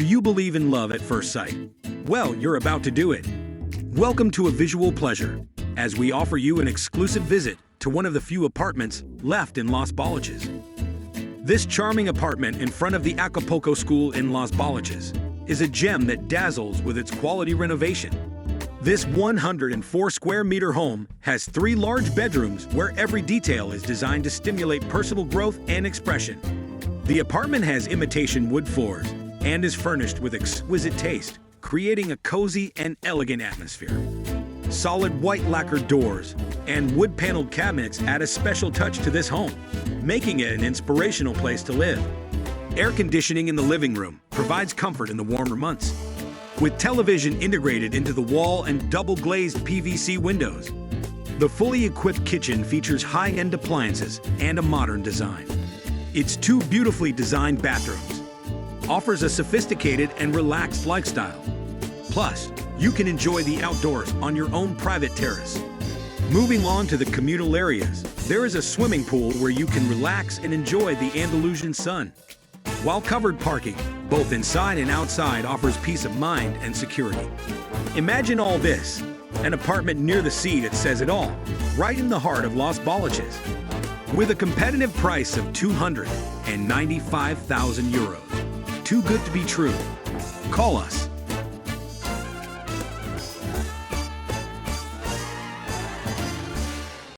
Do you believe in love at first sight? Well, you're about to do it. Welcome to a visual pleasure, as we offer you an exclusive visit to one of the few apartments left in Los Boliches. This charming apartment in front of the Acapulco School in Los Boliches is a gem that dazzles with its quality renovation. This 104 square meter home has 3 large bedrooms where every detail is designed to stimulate personal growth and expression. The apartment has imitation wood floors and is furnished with exquisite taste, creating a cozy and elegant atmosphere. Solid white lacquered doors and wood-paneled cabinets add a special touch to this home, making it an inspirational place to live. Air conditioning in the living room provides comfort in the warmer months, with television integrated into the wall and double-glazed PVC windows. The fully equipped kitchen features high-end appliances and a modern design. Its 2 beautifully designed bathrooms offers a sophisticated and relaxed lifestyle. Plus, you can enjoy the outdoors on your own private terrace. Moving on to the communal areas, there is a swimming pool where you can relax and enjoy the Andalusian sun. While covered parking, both inside and outside, offers peace of mind and security. Imagine all this, an apartment near the sea that says it all, right in the heart of Los Boliches. With a competitive price of €295,000. Too good to be true. Call us